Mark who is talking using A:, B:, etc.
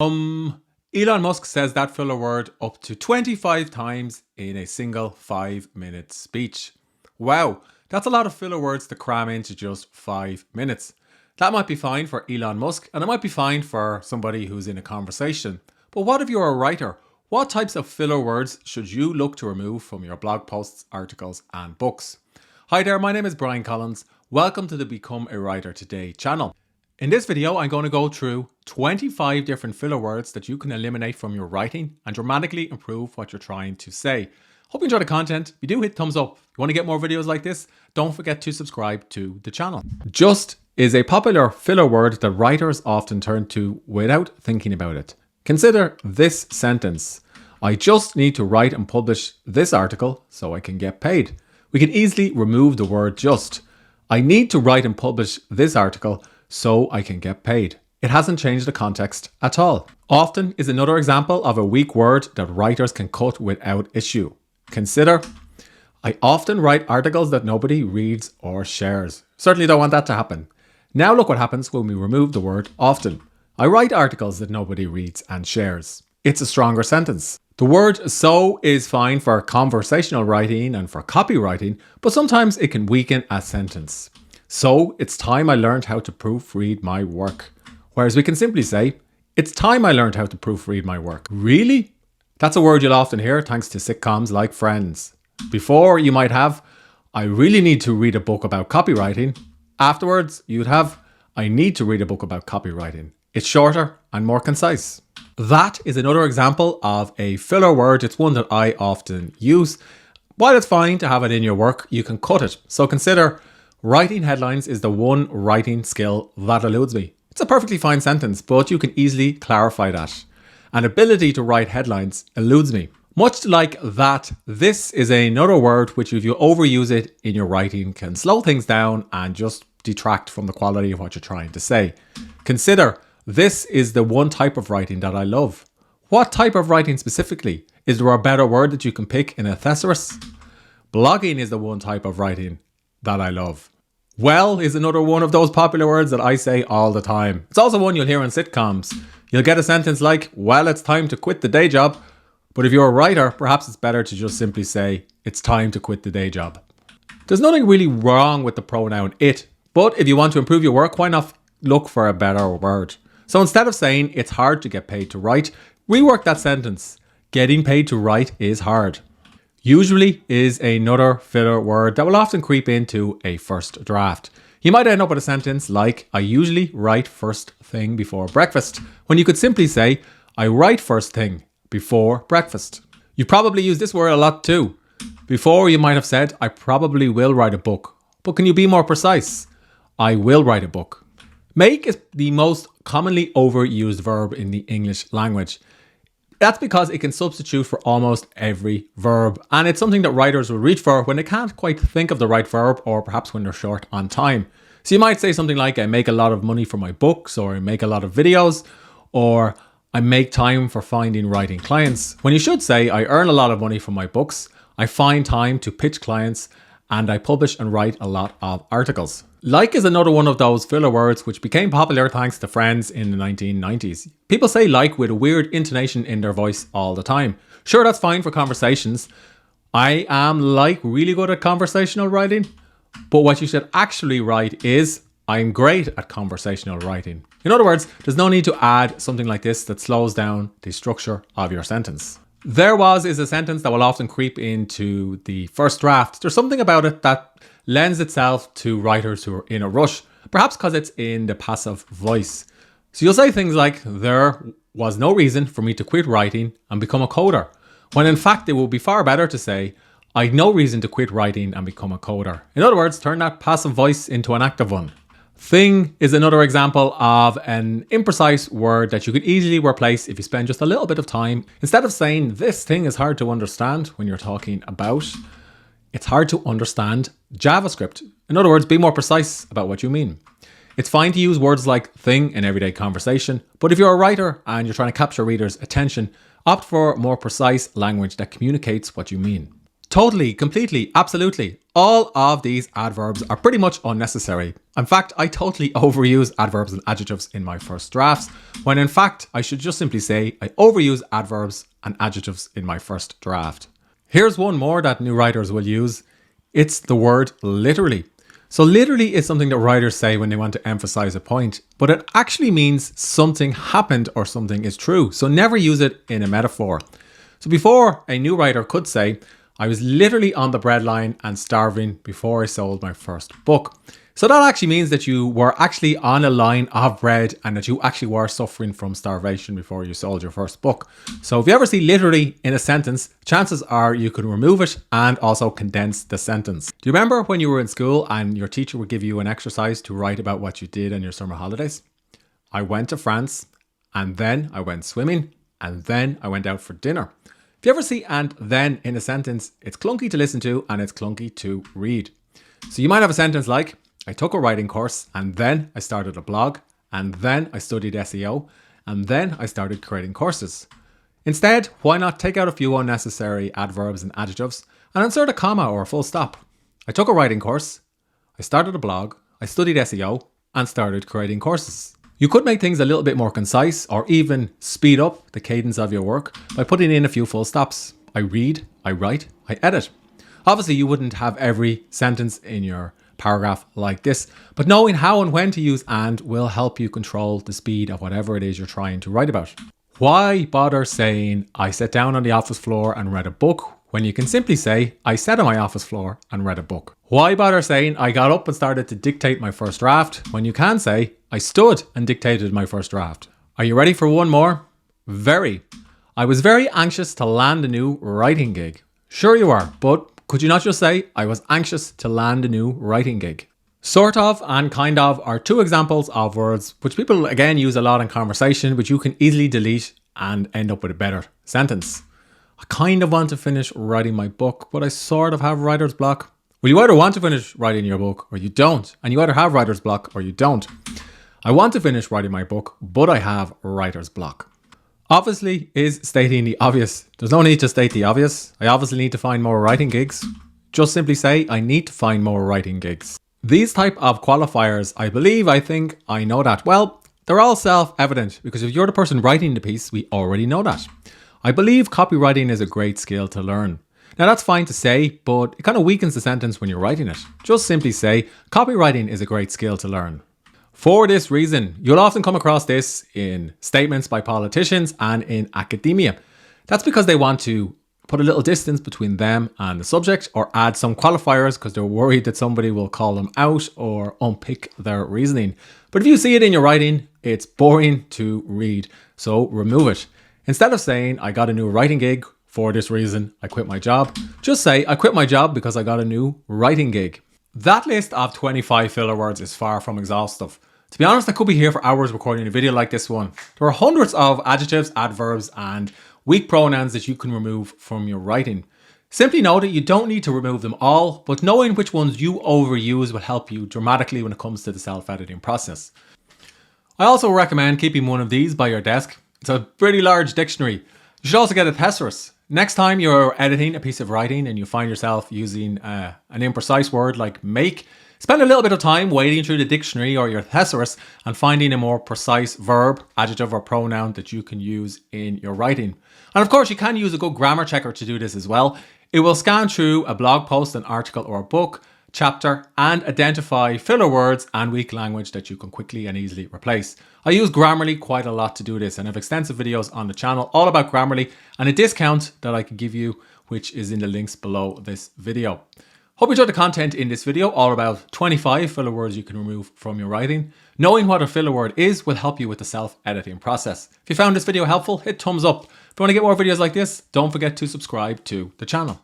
A: Elon Musk says that filler word up to 25 times in a single 5-minute speech. Wow, that's a lot of filler words to cram into just 5 minutes. That might be fine for Elon Musk, and it might be fine for somebody who's in a conversation. But what if you're a writer? What types of filler words should you look to remove from your blog posts, articles, and books? Hi there, my name is Brian Collins. Welcome to the Become a Writer Today channel. In this video, I'm going to go through 25 different filler words that you can eliminate from your writing and dramatically improve what you're trying to say. Hope you enjoy the content. If you do, hit thumbs up. If you want to get more videos like this, don't forget to subscribe to the channel. Just is a popular filler word that writers often turn to without thinking about it. Consider this sentence. I just need to write and publish this article so I can get paid. We can easily remove the word just. I need to write and publish this article so I can get paid. It hasn't changed the context at all. Often is another example of a weak word that writers can cut without issue. Consider, I often write articles that nobody reads or shares. Certainly don't want that to happen. Now look what happens when we remove the word often. I write articles that nobody reads and shares. It's a stronger sentence. The word so is fine for conversational writing and for copywriting, but sometimes it can weaken a sentence. So, it's time I learned how to proofread my work. Whereas we can simply say, it's time I learned how to proofread my work. Really? That's a word you'll often hear thanks to sitcoms like Friends. Before, you might have, I really need to read a book about copywriting. Afterwards, you'd have, I need to read a book about copywriting. It's shorter and more concise. That is another example of a filler word. It's one that I often use. While it's fine to have it in your work, you can cut it. So consider, writing headlines is the one writing skill that eludes me. It's a perfectly fine sentence, but you can easily clarify that. An ability to write headlines eludes me. Much like that, this is another word which if you overuse it in your writing can slow things down and just detract from the quality of what you're trying to say. Consider, this is the one type of writing that I love. What type of writing specifically? Is there a better word that you can pick in a thesaurus? Blogging is the one type of writing that I love. Well is another one of those popular words that I say all the time. It's also one you'll hear in sitcoms. You'll get a sentence like, well, it's time to quit the day job. But if you're a writer, perhaps it's better to just simply say, it's time to quit the day job. There's nothing really wrong with the pronoun it, but if you want to improve your work, why not look for a better word? So instead of saying, it's hard to get paid to write, rework that sentence. Getting paid to write is hard. Usually is another filler word that will often creep into a first draft. You might end up with a sentence like, I usually write first thing before breakfast, when you could simply say, I write first thing before breakfast. You probably use this word a lot too. Before you might have said, I probably will write a book. But can you be more precise? I will write a book. Make is the most commonly overused verb in the English language. That's because it can substitute for almost every verb, and it's something that writers will reach for when they can't quite think of the right verb or perhaps when they're short on time. So you might say something like, I make a lot of money for my books, or I make a lot of videos, or I make time for finding writing clients, when you should say, I earn a lot of money from my books, I find time to pitch clients, and I publish and write a lot of articles. Like is another one of those filler words which became popular thanks to Friends in the 1990s. People say like with a weird intonation in their voice all the time. Sure, that's fine for conversations. I am like really good at conversational writing, but what you should actually write is, I'm great at conversational writing. In other words, there's no need to add something like this that slows down the structure of your sentence. There was is a sentence that will often creep into the first draft. There's something about it that lends itself to writers who are in a rush, perhaps because it's in the passive voice. So you'll say things like, there was no reason for me to quit writing and become a coder, when in fact it would be far better to say, I had no reason to quit writing and become a coder. In other words, turn that passive voice into an active one. Thing is another example of an imprecise word that you could easily replace if you spend just a little bit of time. Instead of saying, this thing is hard to understand when you're talking about, it's hard to understand JavaScript. In other words, be more precise about what you mean. It's fine to use words like thing in everyday conversation, but if you're a writer and you're trying to capture readers' attention, opt for more precise language that communicates what you mean. Totally, completely, absolutely. All of these adverbs are pretty much unnecessary. In fact, I totally overuse adverbs and adjectives in my first drafts, when in fact, I should just simply say I overuse adverbs and adjectives in my first draft. Here's one more that new writers will use. It's the word literally. So literally is something that writers say when they want to emphasize a point, but it actually means something happened or something is true. So never use it in a metaphor. So before, a new writer could say, I was literally on the breadline and starving before I sold my first book. So that actually means that you were actually on a line of bread and that you actually were suffering from starvation before you sold your first book. So if you ever see literally in a sentence, chances are you can remove it and also condense the sentence. Do you remember when you were in school and your teacher would give you an exercise to write about what you did on your summer holidays? I went to France and then I went swimming and then I went out for dinner. If you ever see and then in a sentence, it's clunky to listen to and it's clunky to read. So you might have a sentence like, I took a writing course and then I started a blog and then I studied SEO and then I started creating courses. Instead, why not take out a few unnecessary adverbs and adjectives and insert a comma or a full stop. I took a writing course, I started a blog, I studied SEO and started creating courses. You could make things a little bit more concise or even speed up the cadence of your work by putting in a few full stops. I read, I write, I edit. Obviously, you wouldn't have every sentence in your paragraph like this, but knowing how and when to use and will help you control the speed of whatever it is you're trying to write about. Why bother saying, I sat down on the office floor and read a book, when you can simply say, I sat on my office floor and read a book? Why bother saying, I got up and started to dictate my first draft, when you can say, I stood and dictated my first draft? Are you ready for one more? Very. I was very anxious to land a new writing gig. Sure you are, but could you not just say, I was anxious to land a new writing gig? Sort of and kind of are two examples of words which people again use a lot in conversation, which you can easily delete and end up with a better sentence. I kind of want to finish writing my book, but I sort of have writer's block. Well, you either want to finish writing your book or you don't, and you either have writer's block or you don't. I want to finish writing my book, but I have writer's block. Obviously is stating the obvious. There's no need to state the obvious. I obviously need to find more writing gigs. Just simply say, I need to find more writing gigs. These type of qualifiers, I think, I know that. Well, they're all self-evident because if you're the person writing the piece, we already know that. I believe copywriting is a great skill to learn. Now that's fine to say, but it kind of weakens the sentence when you're writing it. Just simply say, copywriting is a great skill to learn. For this reason, you'll often come across this in statements by politicians and in academia. That's because they want to put a little distance between them and the subject or add some qualifiers because they're worried that somebody will call them out or unpick their reasoning. But if you see it in your writing, it's boring to read, so remove it. Instead of saying, I got a new writing gig for this reason, I quit my job, just say, I quit my job because I got a new writing gig. That list of 25 filler words is far from exhaustive. To be honest, I could be here for hours recording a video like this one. There are hundreds of adjectives, adverbs, and weak pronouns that you can remove from your writing. Simply know that you don't need to remove them all, but knowing which ones you overuse will help you dramatically when it comes to the self-editing process. I also recommend keeping one of these by your desk. It's a pretty large dictionary. You should also get a thesaurus. Next time you're editing a piece of writing and you find yourself using an imprecise word like make, spend a little bit of time wading through the dictionary or your thesaurus and finding a more precise verb, adjective or pronoun that you can use in your writing. And of course you can use a good grammar checker to do this as well. It will scan through a blog post, an article or a book, chapter and identify filler words and weak language that you can quickly and easily replace. I use Grammarly quite a lot to do this and have extensive videos on the channel all about Grammarly and a discount that I can give you, which is in the links below this video. Hope you enjoyed the content in this video, all about 25 filler words you can remove from your writing. Knowing what a filler word is will help you with the self-editing process. If you found this video helpful, hit thumbs up. If you want to get more videos like this, don't forget to subscribe to the channel.